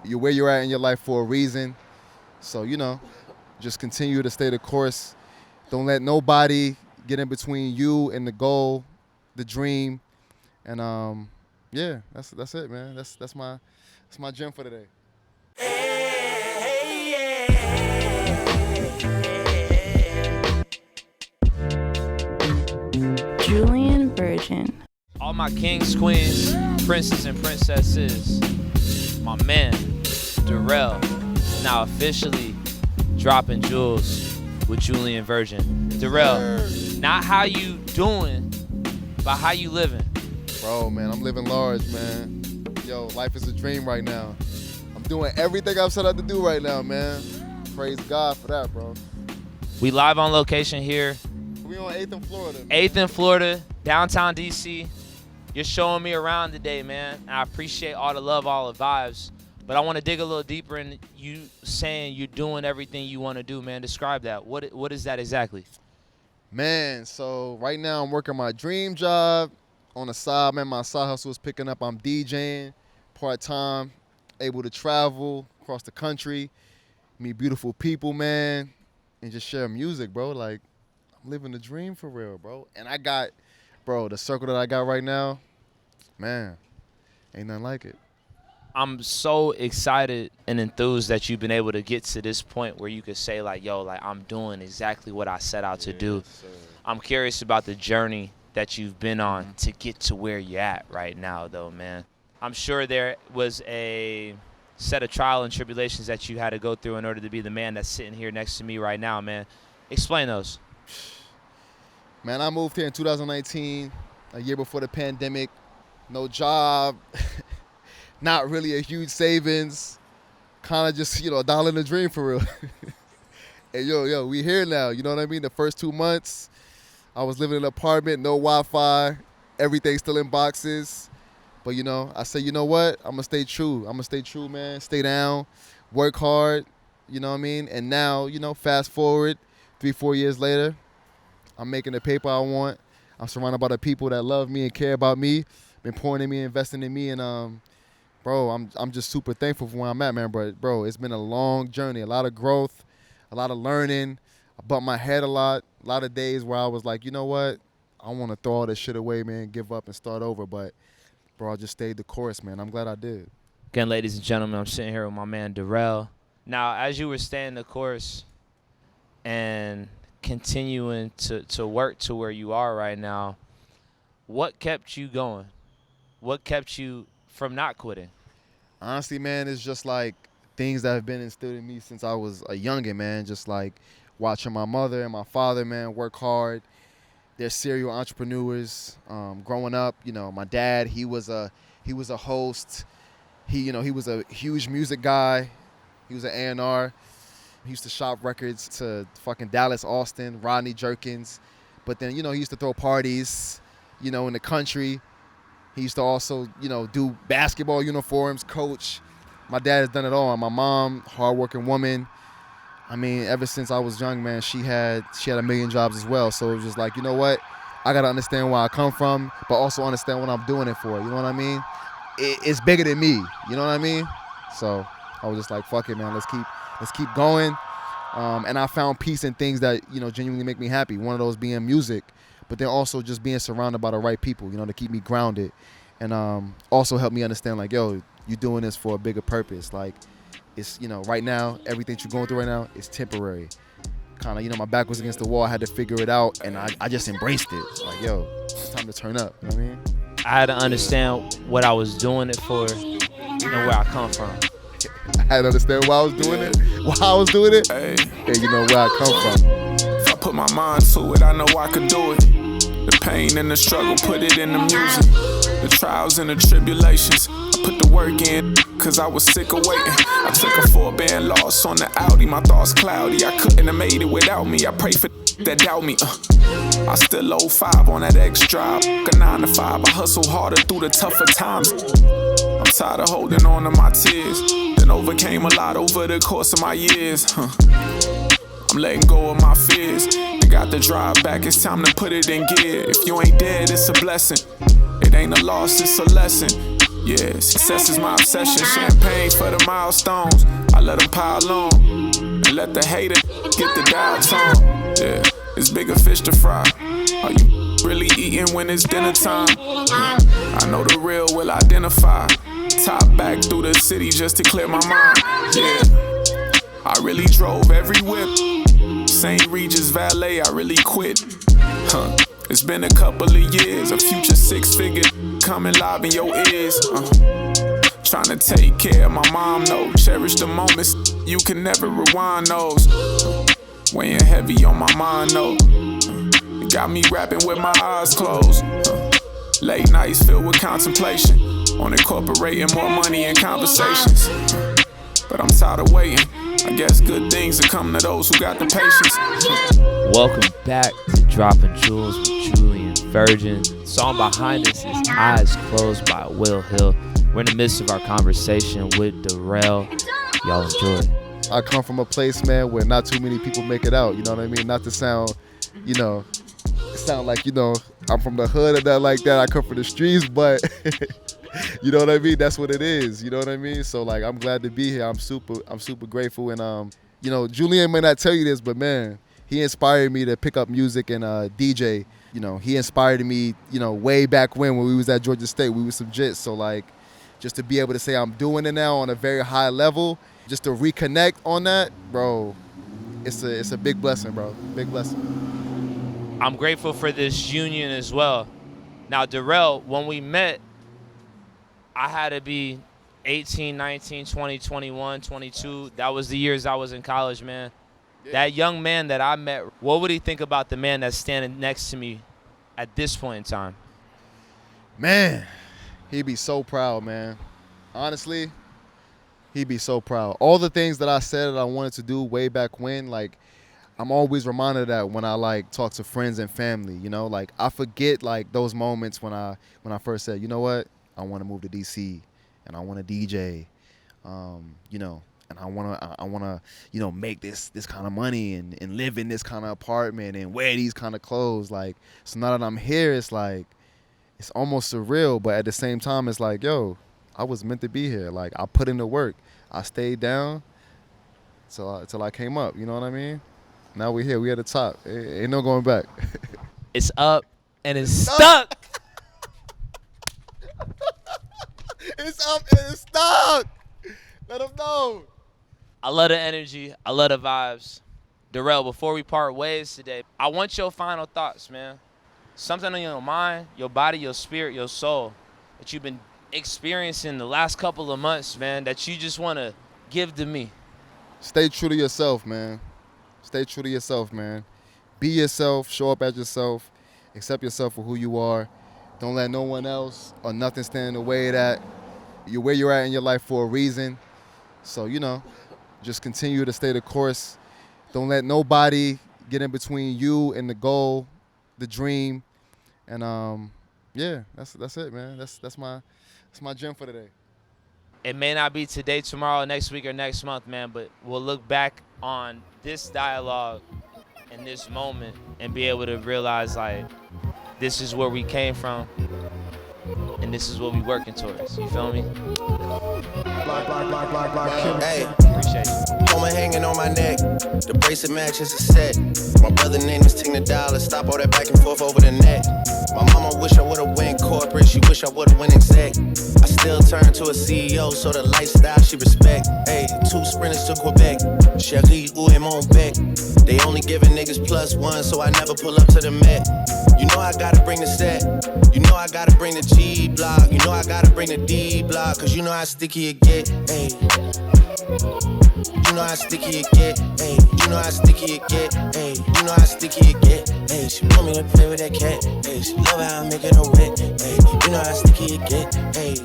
you're where you're at in your life for a reason. So, you know, just continue to stay the course. Don't let nobody get in between you and the goal, the dream. And yeah, that's it, man. That's my gem for today. Julien Virgin. All my kings, queens, princes, and princesses, my man, Darrell, now officially dropping jewels with Julien Virgin. Darrell, not how you doing, but how you living. Bro, man, I'm living large, man. Yo, life is a dream right now. I'm doing everything I've set out to do right now, man. Praise God for that, bro. We live on location here. We on 8th and Florida. Man. 8th and Florida, downtown DC. You're showing me around today, man. And I appreciate all the love, all the vibes. But I want to dig a little deeper in you saying you're doing everything you want to do, man. Describe that. What is that exactly? Man, so right now I'm working my dream job. On the side, man, my side hustle is picking up. I'm DJing part-time, able to travel across the country, meet beautiful people, man, and just share music, bro. Like, I'm living the dream for real, bro. And I got, bro, the circle that I got right now, man, ain't nothing like it. I'm so excited and enthused that you've been able to get to this point where you could say, like, yo, like, I'm doing exactly what I set out to do. Sir. I'm curious about the journey that you've been on to get to where you're at right now, though, man. I'm sure there was a set of trial and tribulations that you had to go through in order to be the man that's sitting here next to me right now, man. Explain those. Man, I moved here in 2019, a year before the pandemic. No job, not really a huge savings, kind of just, a dollar in a dream for real. And yo, we here now, you know what I mean? The first 2 months, I was living in an apartment, no Wi-Fi, everything still in boxes. But, I said, you know what? I'm going to stay true. I'm going to stay true, man. Stay down, work hard, you know what I mean? And now, fast forward 3-4 years later, I'm making the paper I want. I'm surrounded by the people that love me and care about me, been pouring in me, investing in me. And, bro, I'm just super thankful for where I'm at, man. But, bro, it's been a long journey, a lot of growth, a lot of learning. I bumped my head a lot of days where I was like, you know what? I want to throw all this shit away, man, give up and start over. But, bro, I just stayed the course, man. I'm glad I did. Again, ladies and gentlemen, I'm sitting here with my man, Darrell. Now, as you were staying the course and continuing to work to where you are right now, what kept you going? What kept you from not quitting? Honestly, man, it's just like things that have been instilled in me since I was a youngin', man. Just like watching my mother and my father, man, work hard. They're serial entrepreneurs. Growing up, my dad, he was a host. He was a huge music guy. He was an A&R. He used to shop records to fucking Dallas, Austin, Rodney Jerkins. But then, he used to throw parties, in the country. He used to also, do basketball uniforms, coach. My dad has done it all. My mom, hardworking woman. I mean, ever since I was young, man, she had a million jobs as well. So it was just like, you know what? I got to understand where I come from, but also understand what I'm doing it for. You know what I mean? It's bigger than me. You know what I mean? So I was just like, fuck it, man. Let's keep going. And I found peace in things that, genuinely make me happy. One of those being music, but then also just being surrounded by the right people, to keep me grounded. And also help me understand, like, yo, you're doing this for a bigger purpose. Like, it's, right now, everything you're going through right now is temporary. Kind of, my back was against the wall. I had to figure it out, and I just embraced it. Like, yo, it's time to turn up. You know what I mean? I had to understand what I was doing it for and where I come from. I had to understand why I was doing it, Hey. and where I come from. If I put my mind to it, I know I could do it. The pain and the struggle, put it in the music. The trials and the tribulations, I put the work in, cause I was sick of waiting. I took a 4-band loss on the Audi, my thoughts cloudy. I couldn't have made it without me, I pray for that doubt me. I still owe 5 on that X drive. A 9 to 5, I hustle harder through the tougher times. I'm tired of holding on to my tears, then overcame a lot over the course of my years. I'm letting go of my fears. I got the drive back, it's time to put it in gear. If you ain't dead, it's a blessing. It ain't a loss, it's a lesson. Yeah, success is my obsession. Champagne for the milestones. I let them pile on and let the hater get the dial tone. Yeah, it's bigger fish to fry. Are you really eating when it's dinner time? I know the real will identify. Top back through the city just to clear my mind. Yeah, I really drove every whip. St. Regis Valet, I really quit. It's been a couple of years, a future six-figure coming live in your ears. Trying to take care of my mom, no. Cherish the moments, you can never rewind those. Weighing heavy on my mind, no. It got me rapping with my eyes closed. Late nights filled with contemplation on incorporating more money in conversations. But I'm tired of waiting. I guess good things will come to those who got the patience. Welcome back to Dropping Jewels with Julien Virgin. The song behind us is Eyes Closed by Will Hill. We're in the midst of our conversation with Darrell. Y'all enjoy. I come from a place, man, where not too many people make it out. You know what I mean? Not to sound, it sound like, I'm from the hood or that like that. I come from the streets, but you know what I mean? That's what it is. You know what I mean? So like, I'm glad to be here. I'm super grateful. And Julien may not tell you this, but man, he inspired me to pick up music and DJ. He inspired me, way back when we was at Georgia State. We was some jits. So like, just to be able to say I'm doing it now on a very high level, just to reconnect on that, bro, it's a big blessing, bro. Big blessing. I'm grateful for this union as well. Now, Darrell, when we met, I had to be 18, 19, 20, 21, 22. That was the years I was in college, man. Yeah. That young man that I met, what would he think about the man that's standing next to me at this point in time? Man, he'd be so proud, man. Honestly, he'd be so proud. All the things that I said that I wanted to do way back when, like, I'm always reminded of that when I like talk to friends and family, like I forget like those moments when I first said, you know what, I want to move to DC and I want to DJ, and I want to, make this kind of money and live in this kind of apartment and wear these kind of clothes. Like, so now that I'm here, it's like, it's almost surreal, but at the same time, it's like, yo, I was meant to be here. Like, I put in the work. I stayed down till I came up. You know what I mean? Now we're here. We at the top. Ain't no going back. It's up and it's stuck. It's up and it's stuck. Let them know. I love the energy. I love the vibes. Darrell, before we part ways today, I want your final thoughts, man. Something on your mind, your body, your spirit, your soul that you've been experiencing the last couple of months, man, that you just want to give to me. Stay true to yourself, man. Stay true to yourself, man. Be yourself. Show up as yourself. Accept yourself for who you are. Don't let no one else or nothing stand in the way of that. You're where you're at in your life for a reason. So, just continue to stay the course. Don't let nobody get in between you and the goal, the dream. And that's it, man. That's my gem for today. It may not be today, tomorrow, next week, or next month, man, but we'll look back on this dialogue and this moment and be able to realize, like, this is where we came from and this is what we working towards. You feel me? Hey, Appreciate it. Homa hanging on my neck. The bracelet matches a set. My brother name is Ting the Dollar. Stop all that back and forth over the net. My mama wish I would've went corporate. She wish I would've went exec. I still turn to a CEO, so the lifestyle she respect. Hey, 2 sprinters to Quebec. Cherie, où est mon bec? They only giving niggas +1, so I never pull up to the Met. You know I gotta bring the set. You know I gotta bring the G block. You know I gotta bring the D block. Cause you know how sticky it get. Hey. You know how sticky it get. Hey. You know how sticky it get. Hey. You know how sticky it get. Hey. She want me to play with that cat. Hey. She love how I'm making her wet. Hey. You know how sticky it get. Hey.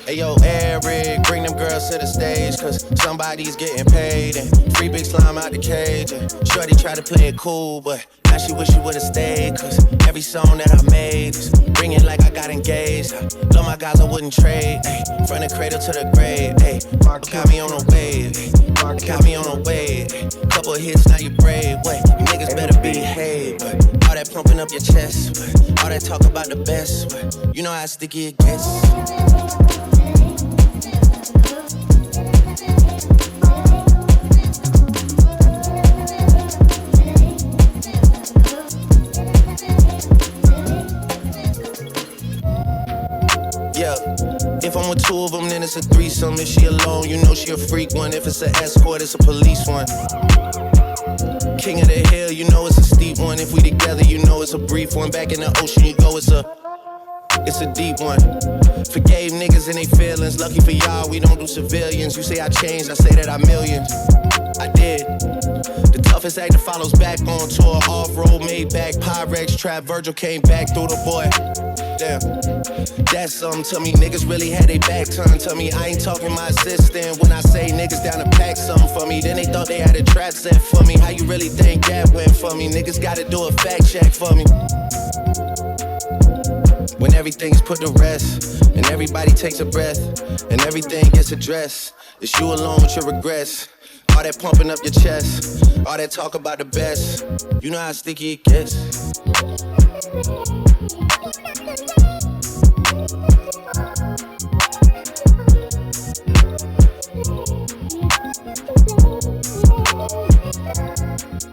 Hey yo, Eric, bring them girls to the stage, cause somebody's getting paid. And free big slime out the cage. And shorty try to play it cool, but now she wish she would've stayed. Cause every song that I made is ringing like I got engaged. I love my guys, I wouldn't trade. Ay, from the cradle to the grave. Ay, got me on a wave. Ay, got me on a wave. Ay, couple hits, now you brave. Wait, you niggas better behave. But all that pumping up your chest. But all that talk about the best. But you know how sticky it gets. it's a threesome. If she alone, you know she a freak one. If it's an escort, it's a police one. King of the hill, you know it's a steep one. If we together, you know it's a brief one. Back in the ocean, you go, it's a deep one. Forgave niggas and they feelings. Lucky for y'all, we don't do civilians. You say I changed, I say that I million. I did. The toughest actor follows back on tour. Off-road, made back, Pyrex, trap, Virgil came back through the boy. Damn, that's something to me. Niggas really had their back turned to me. I ain't talking my assistant when I say niggas down to pack something for me. Then they thought they had a trap set for me. How you really think that went for me? Niggas gotta do a fact check for me. When everything's put to rest, and everybody takes a breath, and everything gets addressed, it's you alone with your regrets. All that pumping up your chest, all that talk about the best. You know how sticky it gets.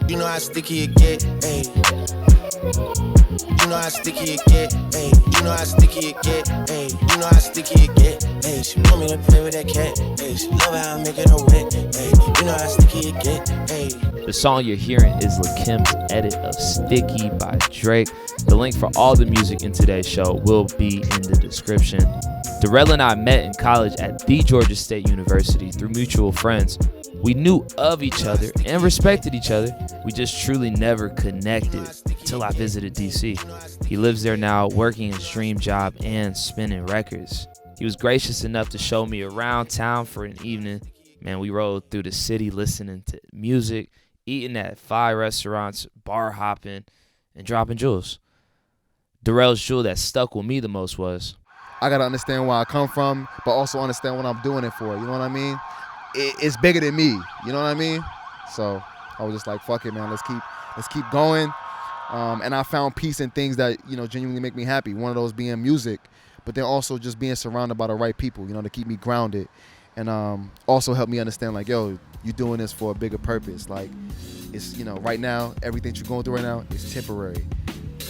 You know how sticky it get, ayy. You know how sticky it get, ayy. You know how sticky it get, ayy. You know how sticky it get, ayy. She want me to play with that cat, ayy. She love how I make it her wet, ayy. You know how sticky it get, ayy. The song you're hearing is Lakim's edit of Sticky by Drake. The link for all the music in today's show will be in the description. Darrell and I met in college at the Georgia State University through mutual friends. We knew of each other and respected each other. We just truly never connected until I visited DC. He lives there now, working his dream job and spinning records. He was gracious enough to show me around town for an evening. Man, we rode through the city listening to music, eating at 5 restaurants, bar hopping, and dropping jewels. Darrell's jewel that stuck with me the most was, I gotta understand where I come from, but also understand what I'm doing it for. You know what I mean? It's bigger than me. You know what I mean? So I was just like, fuck it, man. Let's keep going. And I found peace in things that, you know, genuinely make me happy. One of those being music, but then also just being surrounded by the right people, you know, to keep me grounded. And also help me understand, like, yo, you're doing this for a bigger purpose. Like, it's, you know, right now, everything you're going through right now is temporary.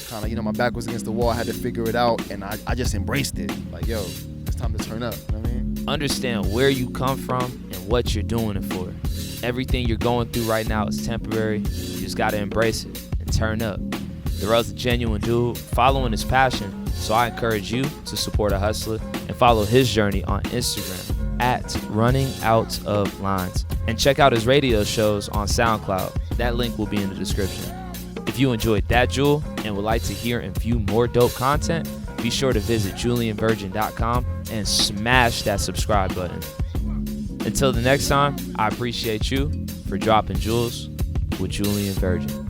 Kind of, you know, my back was against the wall. I had to figure it out, and I just embraced it. Like, yo, it's time to turn up. You know what I mean? understand where you come from and what you're doing it for. Everything you're going through right now is temporary. You just got to embrace it and turn up. Darrell's a genuine dude following his passion, so I encourage you to support a hustler and follow his journey on Instagram at RUNNINGOUTOFLINES, and check out his radio shows on SoundCloud. That link will be in the description. If you enjoyed that jewel and would like to hear and view more dope content, be sure to visit JulienVirgin.com and smash that subscribe button. Until the next time, I appreciate you for dropping jewels with Julien Virgin.